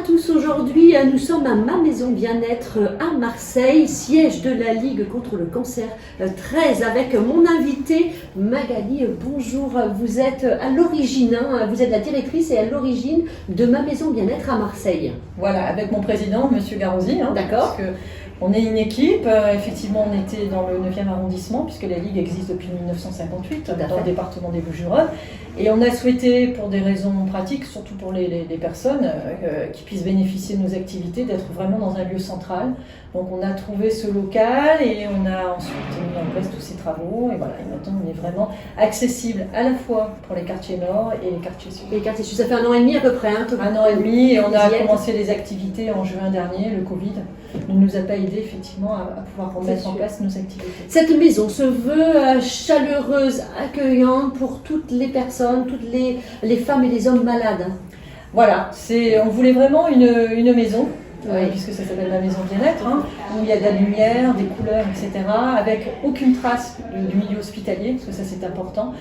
tous, aujourd'hui nous sommes à Ma Maison Bien-être à Marseille, siège de la Ligue contre le cancer 13 avec mon invité Magali. Bonjour, vous êtes à l'origine, vous êtes la directrice et à l'origine de Ma Maison Bien-être à Marseille. Voilà, avec mon président, Monsieur Garosi. D'accord. Parce que on est une équipe, effectivement on était dans le 9e arrondissement puisque la Ligue existe depuis 1958 dans le département des Bouches-du-Rhône et on a souhaité pour des raisons pratiques, surtout pour les personnes qui puissent bénéficier de nos activités, d'être vraiment dans un lieu central. Donc on a trouvé ce local et on a ensuite mis en place tous ces travaux et voilà, et maintenant on est vraiment accessible à la fois pour les quartiers nord et les quartiers sud. Les quartiers sud, ça fait 1 an et demi à peu près. Un an et demi et on a commencé les activités en juin dernier, le Covid ne nous a pas aidé effectivement à pouvoir remettre en place nos activités. Cette maison se veut chaleureuse, accueillante pour toutes les personnes, toutes les femmes et les hommes malades. Voilà, on voulait vraiment une maison. Oui. Puisque ça s'appelle Ma Maison Bien-être, où il y a de la lumière, des couleurs, etc., avec aucune trace du milieu hospitalier, parce que ça c'est important,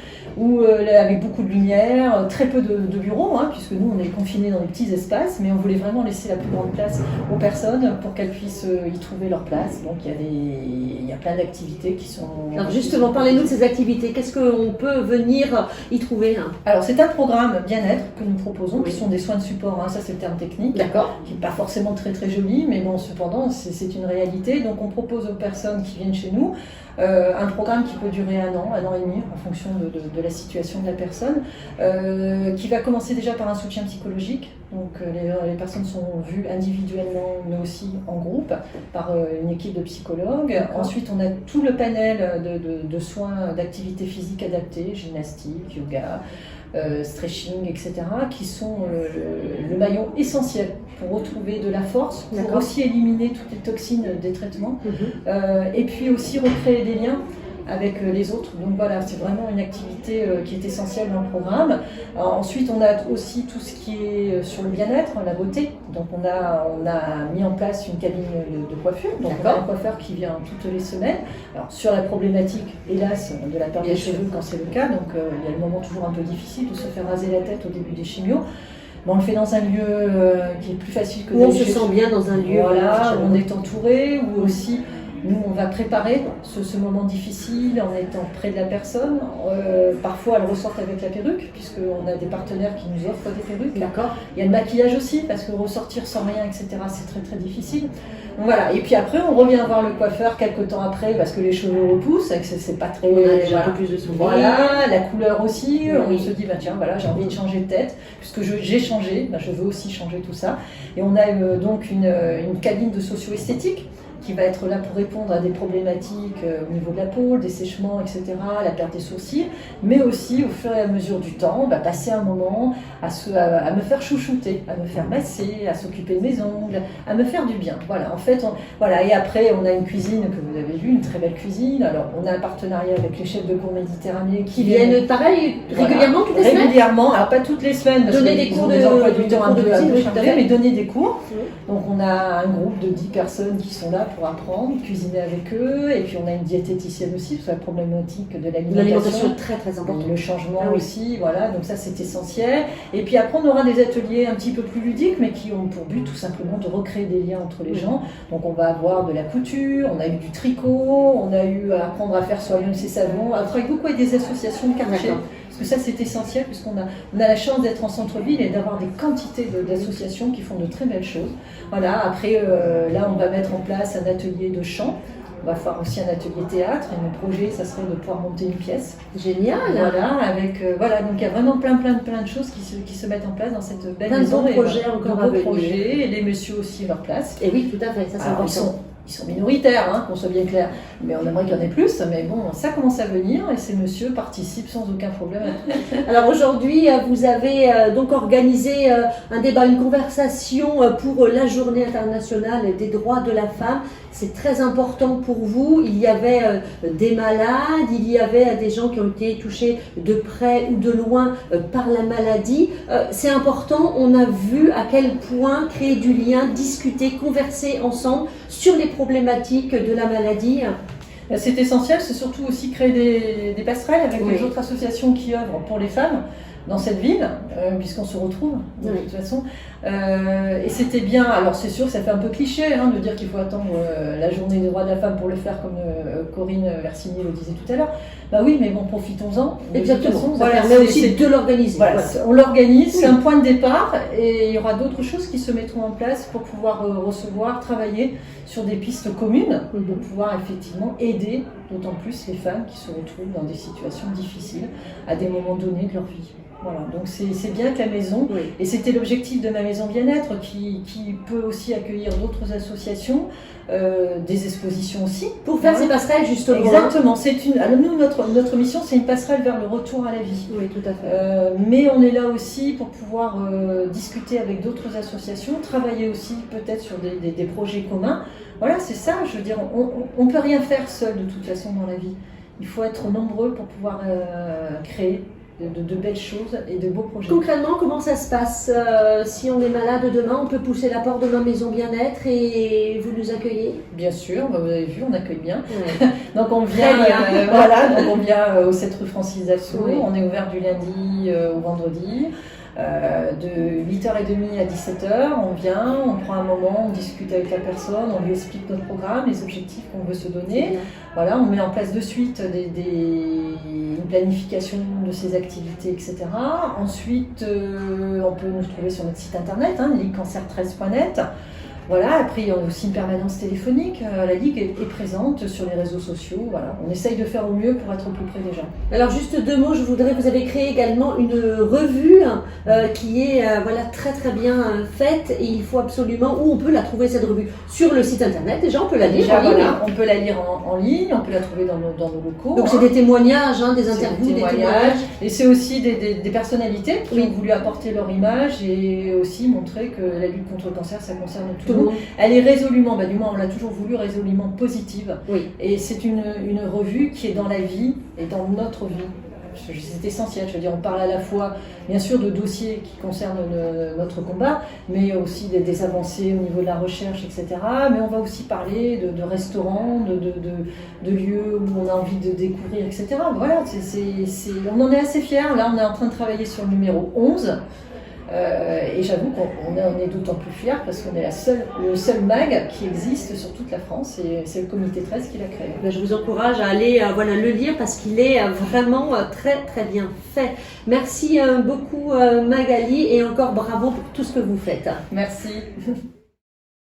avec beaucoup de lumière, très peu de bureaux, puisque nous on est confinés dans des petits espaces, mais on voulait vraiment laisser la plus grande place aux personnes pour qu'elles puissent y trouver leur place. Donc il y a plein d'activités qui sont... Alors justement, parlez-nous de ces activités, qu'est-ce qu'on peut venir y trouver? Alors c'est un programme bien-être que nous proposons, qui sont des soins de support, ça c'est le terme technique, qui n'est pas forcément très joli, mais bon, cependant, c'est une réalité. Donc, on propose aux personnes qui viennent chez nous un programme qui peut durer 1 an et demi, en fonction de la situation de la personne, qui va commencer déjà par un soutien psychologique. Donc, les personnes sont vues individuellement, mais aussi en groupe, par une équipe de psychologues. Ensuite, on a tout le panel de soins d'activité physique adaptée, gymnastique, yoga, stretching, etc., qui sont le maillon essentiel pour retrouver de la force, pour aussi éliminer toutes les toxines des traitements, et puis aussi recréer des liens avec les autres. Donc voilà, c'est vraiment une activité qui est essentielle dans le programme. Ensuite, on a aussi tout ce qui est sur le bien-être, la beauté. Donc on a mis en place une cabine de coiffure. Donc on a un coiffeur qui vient toutes les semaines. Alors sur la problématique, hélas, de la perte des cheveux quand c'est le cas, donc il y a le moment toujours un peu difficile de se faire raser la tête au début des chimios. Bon, on le fait dans un lieu qui est plus facile que où on se sent bien dans un lieu. Voilà, où on est entouré, où aussi nous on va préparer ce moment difficile en étant près de la personne. Parfois elles ressortent avec la perruque, puisqu'on a des partenaires qui nous offrent des perruques. D'accord. Il y a le maquillage aussi, parce que ressortir sans rien, etc., c'est très difficile. Donc voilà, et puis après on revient voir le coiffeur quelques temps après, parce que les cheveux repoussent, et que c'est pas très... On a déjà un peu plus de souvenirs. Voilà, la couleur aussi, on se dit, tiens, voilà, j'ai envie de changer de tête, puisque j'ai changé, je veux aussi changer tout ça. Et on a donc une cabine de socio-esthétique, qui va être là pour répondre à des problématiques au niveau de la peau, des séchements, etc., la perte des sourcils, mais aussi au fur et à mesure du temps, passer un moment à me faire chouchouter, à me faire masser, à s'occuper de mes ongles, à me faire du bien. Voilà, en fait, voilà. Et après, on a une cuisine que vous avez vue, une très belle cuisine. Alors, on a un partenariat avec les chefs de cour Méditerranée qui viennent pareil, régulièrement, toutes les semaines. Régulièrement, alors pas toutes les semaines, parce donner des cours de emploi du temps un peu cuisine, mais donner des cours. Donc, on a un groupe de 10 personnes qui sont là pour apprendre, cuisiner avec eux, et puis on a une diététicienne aussi, parce que la problématique de l'alimentation est très importante. Le changement aussi, voilà, donc ça c'est essentiel. Et puis après on aura des ateliers un petit peu plus ludiques, mais qui ont pour but tout simplement de recréer des liens entre les gens. Donc on va avoir de la couture, on a eu du tricot, on a eu à apprendre à faire soi-même ses savons, on travaille beaucoup avec des associations de quartier. Parce que ça c'est essentiel, puisqu'on a la chance d'être en centre-ville et d'avoir des quantités d'associations qui font de très belles choses. Voilà, après là on va mettre en place un atelier de chant. On va faire aussi un atelier théâtre, et mon projet, ça serait de pouvoir monter une pièce. Génial. Voilà, avec donc il y a vraiment plein de choses qui se mettent en place dans cette belle maison. Plein de projets encore à venir. Et les messieurs aussi leur place. Et oui, tout à fait, ça c'est important. Ils sont minoritaires, qu'on soit bien clair, mais on aimerait qu'il y en ait plus, mais bon, ça commence à venir et ces messieurs participent sans aucun problème à tout. Alors aujourd'hui, vous avez donc organisé un débat, une conversation pour la Journée internationale des droits de la femme. C'est très important pour vous. Il y avait des malades, il y avait des gens qui ont été touchés de près ou de loin par la maladie. C'est important, on a vu à quel point créer du lien, discuter, converser ensemble sur les problématiques de la maladie. C'est essentiel, c'est surtout aussi créer des passerelles avec les autres associations qui œuvrent pour les femmes. dans cette ville, puisqu'on se retrouve de toute façon. Et c'était bien, alors c'est sûr, ça fait un peu cliché de dire qu'il faut attendre la journée des droits de la femme pour le faire, comme Corinne Versini le disait tout à l'heure. Bah oui, mais bon, profitons-en. Exactement, ça permet aussi de l'organiser. Voilà, on l'organise, c'est un point de départ, et il y aura d'autres choses qui se mettront en place pour pouvoir recevoir, travailler sur des pistes communes, pour pouvoir effectivement aider d'autant plus les femmes qui se retrouvent dans des situations difficiles à des moments donnés de leur vie. Voilà, donc c'est bien que la maison, et c'était l'objectif de ma maison bien-être qui peut aussi accueillir d'autres associations, des expositions aussi. Pour faire ces passerelles justement. Exactement, alors nous notre mission c'est une passerelle vers le retour à la vie. Oui, tout à fait. Mais on est là aussi pour pouvoir discuter avec d'autres associations, travailler aussi peut-être sur des projets communs. Voilà, c'est ça, je veux dire, on ne peut rien faire seul de toute façon dans la vie. Il faut être nombreux pour pouvoir créer de belles choses et de beaux projets. Concrètement, comment ça se passe? Si on est malade demain, on peut pousser la porte de ma maison bien-être et vous nous accueillez? Bien sûr, vous avez vu, on accueille bien. Ouais. Donc on vient, donc on vient au 7 rue Francis Dassault. On est ouvert du lundi au vendredi. De 8h30 à 17h, on vient, on prend un moment, on discute avec la personne, on lui explique notre programme, les objectifs qu'on veut se donner. Voilà, on met en place de suite une planification de ses activités, etc. Ensuite, on peut nous trouver sur notre site internet, ligue-cancer13.net. Voilà, après il y a aussi une permanence téléphonique, la Ligue est présente sur les réseaux sociaux, voilà. On essaye de faire au mieux pour être au plus près des gens. Alors juste 2 mots, vous avez créé également une revue qui est très très bien faite, et il faut absolument, où on peut la trouver cette revue? Sur le site internet, déjà on peut la lire en ligne. Voilà, on peut la lire en ligne, on peut la trouver dans nos locaux. Donc c'est des témoignages, des interviews, des témoignages. Et c'est aussi des personnalités qui ont voulu apporter leur image et aussi montrer que la lutte contre le cancer, ça concerne tout le monde. Elle est résolument, du moins on l'a toujours voulu, résolument positive. Oui. Et c'est une revue qui est dans la vie et dans notre vie. C'est essentiel, je veux dire, on parle à la fois, bien sûr, de dossiers qui concernent notre combat, mais aussi des avancées au niveau de la recherche, etc. Mais on va aussi parler de restaurants, de lieux où on a envie de découvrir, etc. Voilà, on en est assez fiers. Là, on est en train de travailler sur le numéro 11. Et j'avoue qu'on est d'autant plus fiers parce qu'on est le seul mag qui existe sur toute la France, et c'est le comité 13 qui l'a créé. Je vous encourage à aller le lire parce qu'il est vraiment très très bien fait. Merci beaucoup Magali, et encore bravo pour tout ce que vous faites. Merci.